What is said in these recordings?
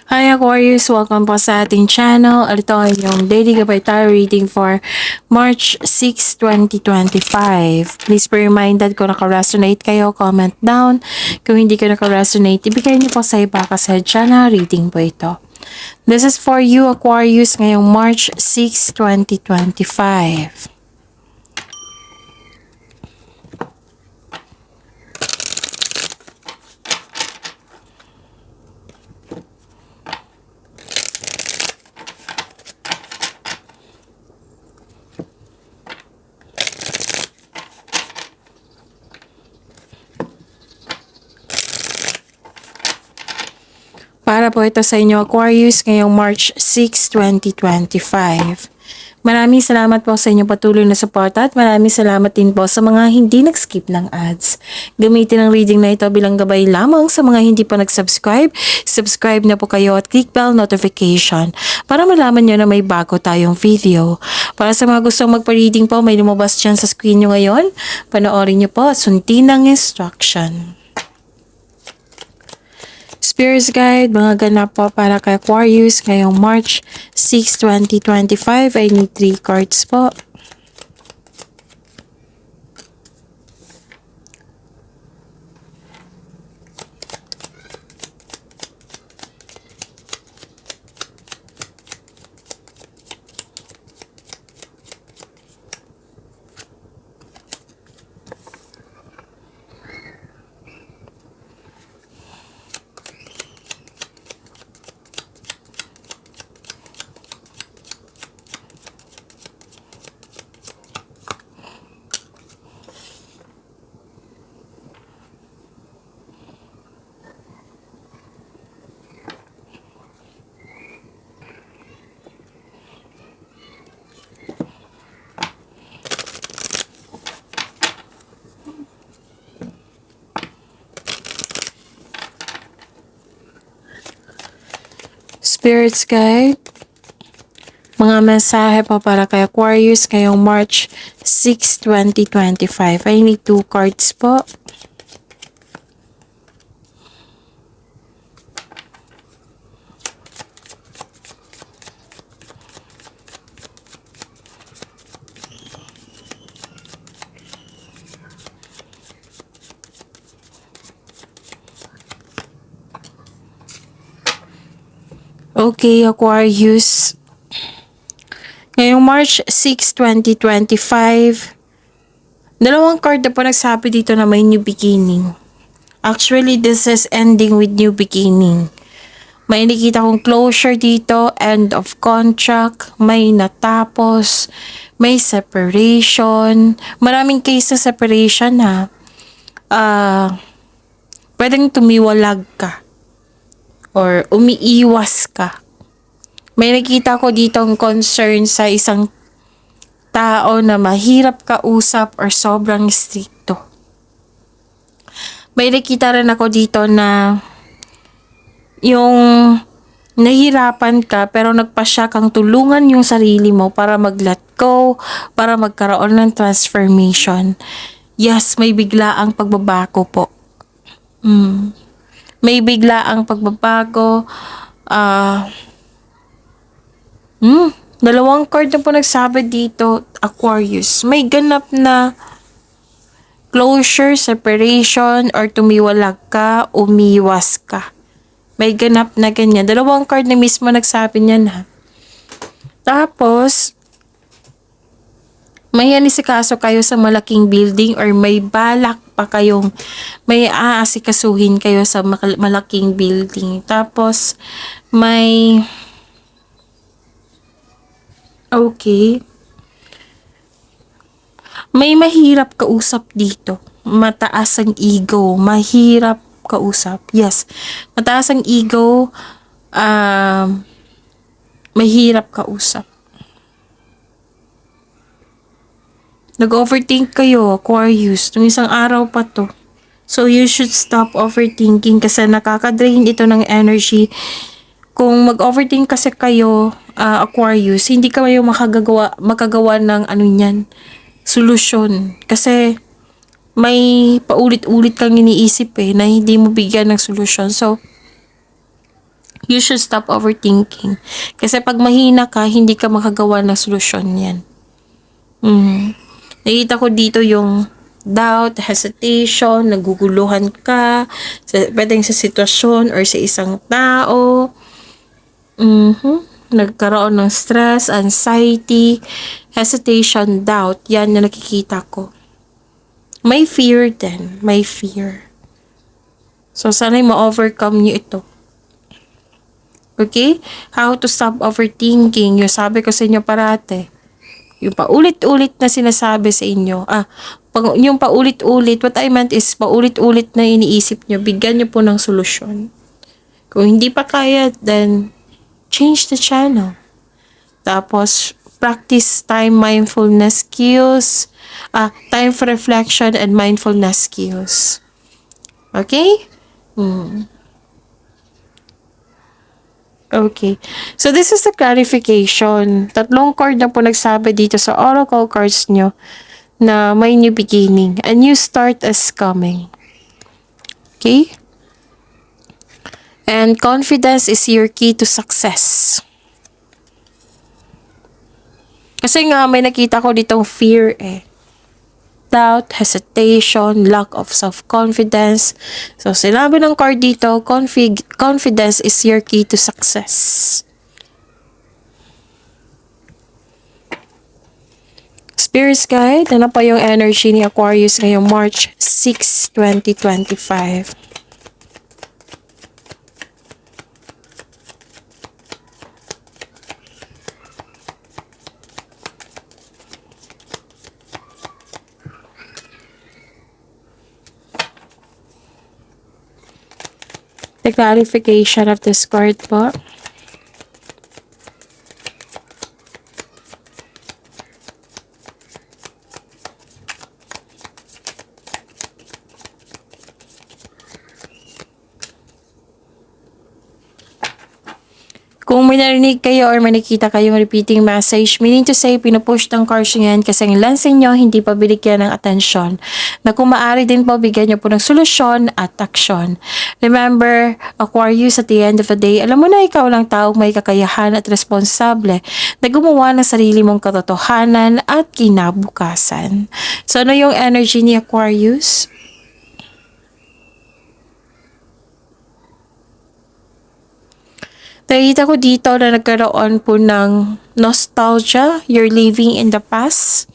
Hi Aquarius! Welcome po sa ating channel. Ito ay yung Daily Gabay Tarot reading for March 6, 2025. Please be reminded kung naka-resonate kayo, comment down. Kung hindi ka naka-resonate, ibigay niyo po sa iba kasi channel reading po ito. This is for you Aquarius ngayong March 6, 2025. Para po ito sa inyo Aquarius ngayong March 6, 2025. Maraming salamat po sa inyong patuloy na suporta at maraming salamat din po sa mga hindi nag-skip ng ads. Gamitin ang reading na ito bilang gabay lamang sa mga hindi pa nag-subscribe. Subscribe na po kayo at click bell notification para malaman nyo na may bago tayong video. Para sa mga gustong magpa-reading po, may lumabas dyan sa screen nyo ngayon. Panoorin nyo po at sundin ang instruction. Spirit Guide, mga ganap po para kay Aquarius ngayong March 6, 2025. I need 3 cards po. Spirits Guide, mga mensahe pa para kay Aquarius ngayong March 6, 2025. I need 2 cards po. Okay, Aquarius. Ngayong March 6, 2025, dalawang card na po nagsabi dito na may new beginning. Actually, this is ending with new beginning. May nakita kong closure dito, end of contract, may natapos, may separation. Maraming case sa separation ha. Pwedeng tumiwalag ka or umiiwas ka. May nakita ko ditong concern sa isang tao na mahirap kausap or sobrang stricto. May nakita rin ako dito na yung nahihirapan ka pero nagpasya kang tulungan yung sarili mo para mag-let go, para magkaroon ng transformation. Yes, may biglaang pagbabago po. May biglaang pagbabago. Dalawang card na po nagsabi dito, Aquarius. May ganap na closure, separation, or tumiwalag ka, umiwas ka. May ganap na ganyan. Dalawang card na mismo nagsabi niyan ha. Tapos, may anisikaso kayo sa malaking building or may balak pa kayong may aasikasuhin kayo sa malaking building. Tapos, may may mahirap kausap dito. Mataas ang ego. Mahirap kausap. Yes. Mataas ang ego. Mahirap kausap. Nag-overthink kayo, Aquarius. Nung isang araw pa to. So, you should stop overthinking kasi nakaka-drain ito ng energy. Kung mag-overthink kasi kayo, Aquarius, hindi kayo makagawa ng solusyon. Kasi may paulit-ulit kang iniisip na hindi mo bigyan ng solusyon. So, You should stop overthinking. Kasi pag mahina ka, hindi ka makagawa ng solusyon yan. Nakita ko dito yung doubt, hesitation, naguguluhan ka, pwedeng sa sitwasyon or sa isang tao. Nagkaroon ng stress, anxiety, hesitation, doubt. Yan na nakikita ko. May fear din. May fear. So, sana'y ma-overcome nyo ito. Okay? How to stop overthinking. Yung sabi ko sa inyo parate. Yung paulit-ulit na sinasabi sa inyo. Yung paulit-ulit, what I meant is paulit-ulit na iniisip nyo, bigyan nyo po ng solusyon. Kung hindi pa kaya, then change the channel. Tapos, practice time mindfulness skills, time for reflection and mindfulness skills. Okay? Okay. So, this is the clarification. 3 card na po nagsabi dito sa oracle cards nyo na may new beginning. A new start is coming. Okay? And confidence is your key to success. Kasi nga, may nakita ko ditong fear doubt, hesitation, lack of self-confidence. So, sinabi ng card dito, confidence is your key to success. Spirit's Guide, ano pa yung energy ni Aquarius ngayong March 6, 2025? The clarification of this card po. Kung may narinig kayo or may nakita kayong repeating message, meaning to say, pinupush ng cards yan kasi ang ilan sa inyo hindi pa binigyan ng atensyon. Na kung maaari din po, bigyan nyo po ng solusyon at aksyon. Remember, Aquarius, at the end of the day, alam mo na ikaw lang taong may kakayahan at responsable na gumawa ng sarili mong katotohanan at kinabukasan. So, ano yung energy ni Aquarius? Nakita ko dito na nagkaroon po ng nostalgia. You're living in the past.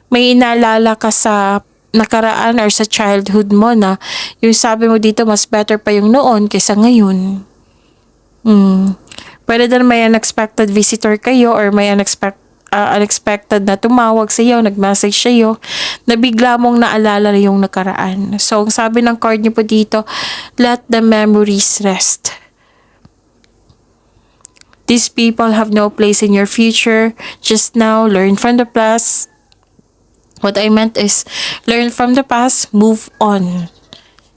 May inaalala ka sa nakaraan or sa childhood mo na yung sabi mo dito mas better pa yung noon kaysa ngayon. Pwede din may unexpected visitor kayo or may unexpected na tumawag sa iyo, nag-message sa iyo, na bigla mong naalala yung nakaraan. So, ang sabi ng card niyo po dito, let the memories rest. These people have no place in your future. Just now, learn from the past. What I meant is, learn from the past, move on.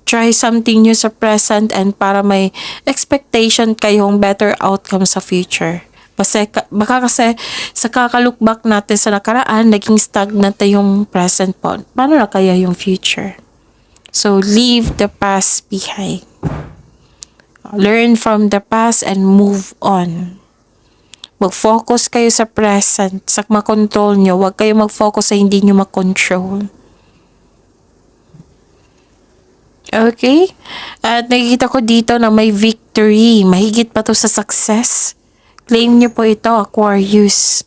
Try something new sa present and para may expectation kayong better outcome sa future. Baka kasi sa kakalook back natin sa nakaraan, naging stagnant na yung present po. Paano na kaya yung future? So, leave the past behind. Learn from the past and move on. Mag-focus kayo sa present, sa makontrol nyo. Huwag kayo mag-focus sa hindi nyo makontrol. Okay? At nakikita ko dito na may victory. Mahigit pa to sa success. Claim nyo po ito, Aquarius.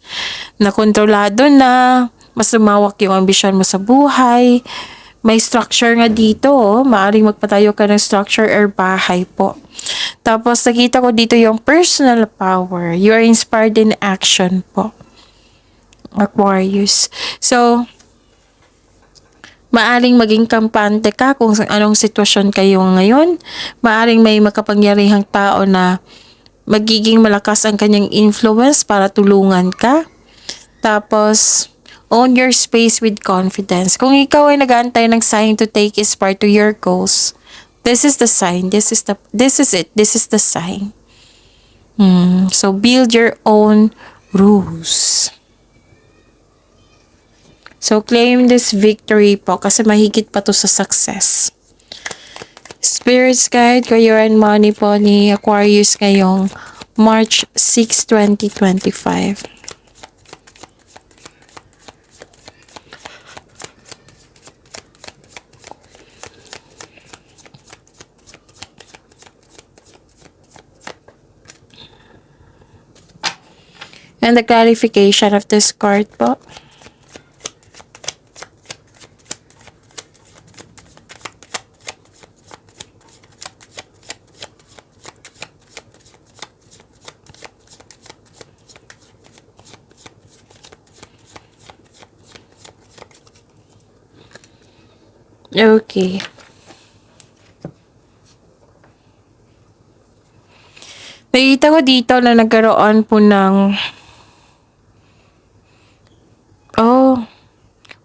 Na kontrolado na. Mas lumawak yung ambisyon mo sa buhay. May structure nga dito. Maaring magpatayo ka ng structure or bahay po. Tapos, nakita ko dito yung personal power. You are inspired in action po. Aquarius. So, maaring maging kampante ka kung anong sitwasyon kayo ngayon. Maaring may makapangyarihang tao na magiging malakas ang kanyang influence para tulungan ka. Tapos, own your space with confidence. Kung ikaw ay nag-aantay ng sign to take is part to your goals, this is the sign. This is it. This is the sign. So, build your own rules. So, claim this victory po kasi mahigit pa to sa success. Spirits Guide, Career and Money po ni Aquarius ngayong March 6, 2025. And the clarification of this card po. Okay. Nakita ko dito na nagkaroon po ng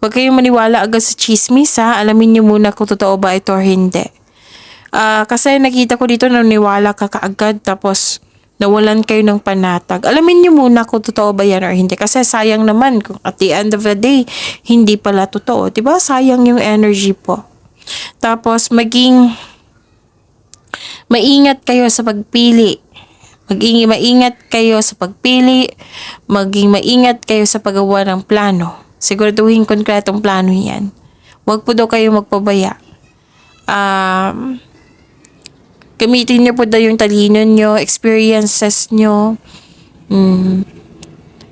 wag kayong maniwala agad sa chismis ha. Alamin niyo muna kung totoo ba ito or hindi. Kasi nakita ko dito na naniwala ka kaagad tapos nawalan kayo ng panatag. Alamin niyo muna kung totoo ba yan or hindi. Kasi sayang naman kung at the end of the day, hindi pala totoo. Diba? Sayang yung energy po. Tapos maging maingat kayo sa pagpili. Maingat kayo sa pagpili, maging maingat kayo sa paggawa ng plano. Siguraduhin konkretong plano yan. Huwag po daw kayo magpabaya. Gamitin niyo po daw yung talino niyo, experiences niyo.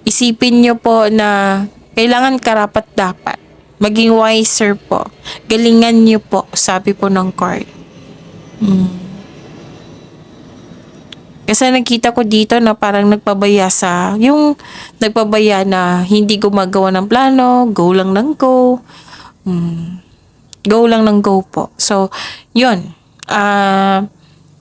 Isipin niyo po na kailangan karapat dapat. Maging wiser po. Galingan niyo po, sabi po ng card. Kasi nakita ko dito na parang nagpabaya na hindi gumagawa ng plano, go lang ng go. Go lang ng go po. So, yun.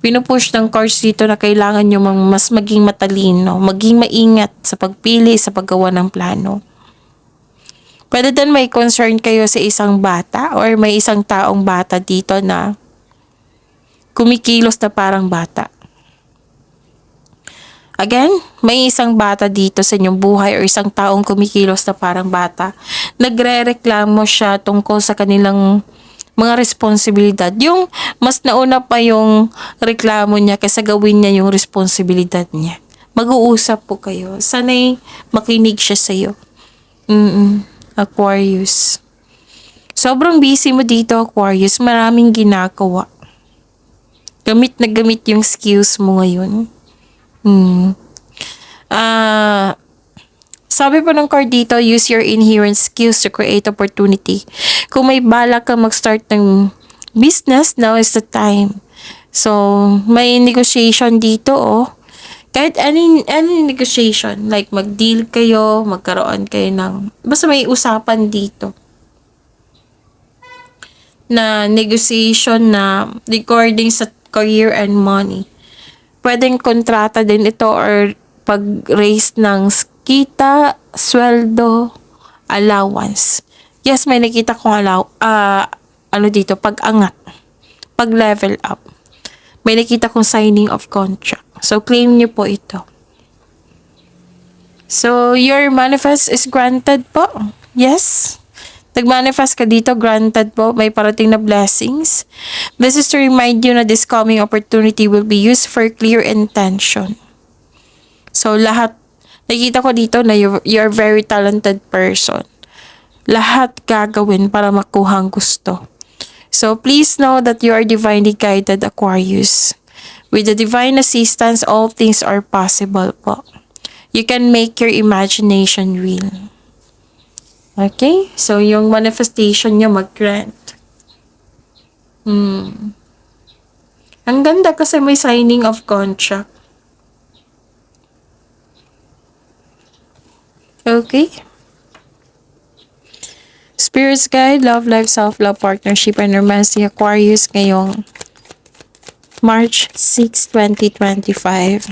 Pinupush ng cards dito na kailangan nyo mas maging matalino, maging maingat sa pagpili, sa paggawa ng plano. Pwede din may concern kayo sa isang bata or may isang taong bata dito na kumikilos na parang bata. Again, may isang bata dito sa inyong buhay or isang taong kumikilos na parang bata. Nagre-reklamo siya tungkol sa kanilang mga responsibilidad. Yung mas nauna pa yung reklamo niya kaysa gawin niya yung responsibilidad niya. Mag-uusap po kayo. Sana'y makinig siya sa'yo. Aquarius. Sobrang busy mo dito, Aquarius. Maraming ginagawa. Gamit na gamit yung skills mo ngayon. Sabi po ng card dito, use your inherent skills to create opportunity. Kung may balak ka mag-start ng business, now is the time. So, may negotiation dito Kahit any negotiation, like mag-deal kayo, magkaroon kayo basta may usapan dito na negotiation na regarding sa career and money. Pwedeng kontrata din ito or pag-raise ng kita, sweldo, allowance. Yes, may nakita kong dito, pag-angat, pag-level up. May nakita kong signing of contract. So, claim niyo po ito. So, your manifest is granted po. Yes. Nag-manifest ka dito, granted po, may parating na blessings. This is to remind you na this coming opportunity will be used for clear intention. So, nakikita ko dito na you're a very talented person. Lahat gagawin para makuha ang gusto. So, please know that you are divinely guided, Aquarius. With the divine assistance, all things are possible po. You can make your imagination real. Okay? So, yung manifestation nyo mag-grant. Ang ganda kasi may signing of contract. Okay? Spirits Guide, Love Life, Self-Love, Partnership, and Romance, Aquarius ngayong March 6, 2025.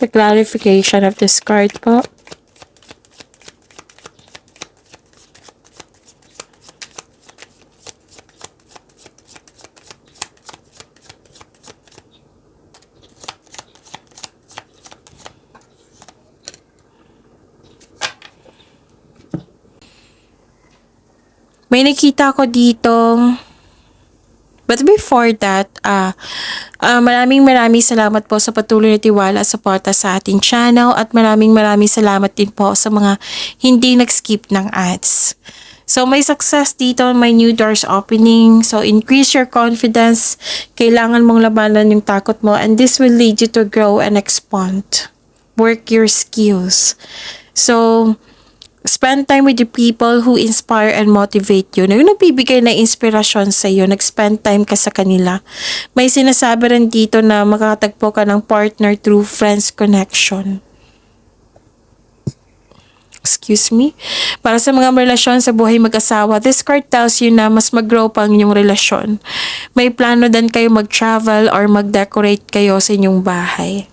The clarification of this card po. May nakita ko ditong but before that, maraming salamat po sa patuloy na tiwala at suporta sa ating channel at maraming salamat din po sa mga hindi nag-skip ng ads. So may success dito, may new doors opening. So increase your confidence. Kailangan mong labanan yung takot mo and this will lead you to grow and expand. Work your skills. So spend time with the people who inspire and motivate you. Yung nagbibigay na inspirasyon sa iyo, nag-spend time ka sa kanila. May sinasabi rin dito na makakatagpo ka ng partner through friends connection. Excuse me. Para sa mga relasyon sa buhay mag-asawa, this card tells you na mas mag-grow pa ang inyong relasyon. May plano din kayo mag-travel or mag-decorate kayo sa inyong bahay.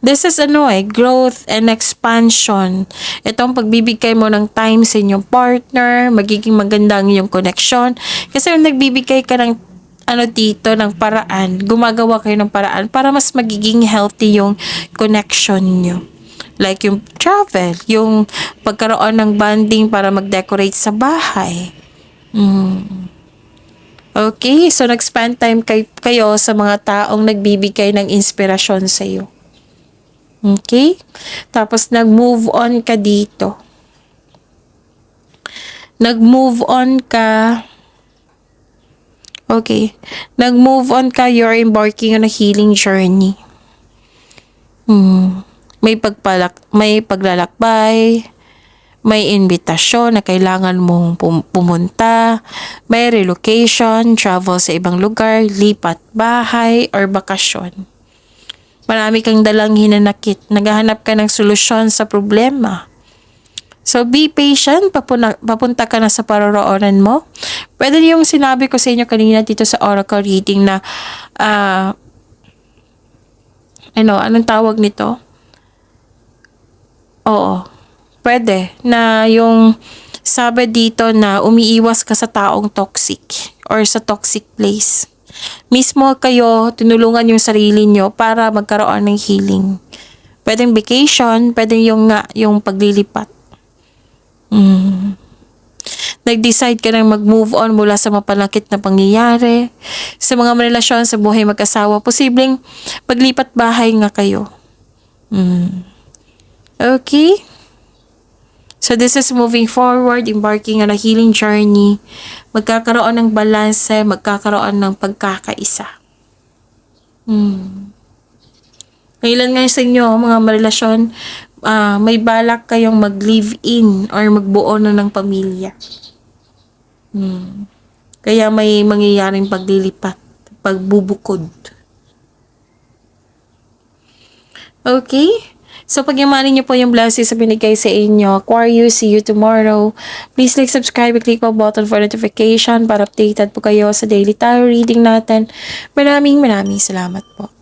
This is growth and expansion. Itong pagbibigay mo ng time sa inyong partner, magiging maganda ang inyong connection. Kasi yung nagbibigay ka ng dito ng paraan, gumagawa kayo ng paraan para mas magiging healthy yung connection nyo. Like yung travel, yung pagkaroon ng bonding para mag-decorate sa bahay. Okay, so nag-spend time kayo sa mga taong nagbibigay ng inspirasyon sa iyo. Okay? Tapos nag-move on ka dito. Nag-move on ka. Okay. Nag-move on ka, you're embarking on a healing journey. May paglalakbay, may invitasyon na kailangan mong pumunta, may relocation, travel sa ibang lugar, lipat bahay, or bakasyon. Marami kang dalang hinanakit, naghahanap ka ng solusyon sa problema. So be patient, papunta ka na sa paroroonan mo. Pwede yung sinabi ko sa inyo kanina dito sa oracle reading na, anong tawag nito? Oo. Pwede na yung sabi dito na umiiwas ka sa taong toxic or sa toxic place. Mismo kayo, tinulungan yung sarili nyo para magkaroon ng healing. Pwedeng vacation, pwedeng yung paglilipat. Nag-decide ka nang mag-move on mula sa mapalakit na pangyayari. Sa mga relasyon sa buhay mag-asawa, posibleng paglipat bahay nga kayo. Okay? So this is moving forward, embarking on a healing journey. Magkakaroon ng balanse, magkakaroon ng pagkakaisa. Ilan nga sa inyo, mga relasyon, may balak kayong mag-live-in or magbuo na ng pamilya. Kaya may mangyayaring paglilipat, pagbubukod. Okay? So, pagyamanin niyo po yung blessings sa binigay sa inyo. Aquarius, see you tomorrow. Please like, subscribe, and click the button for notification para updated po kayo sa daily tarot reading natin. Maraming salamat po.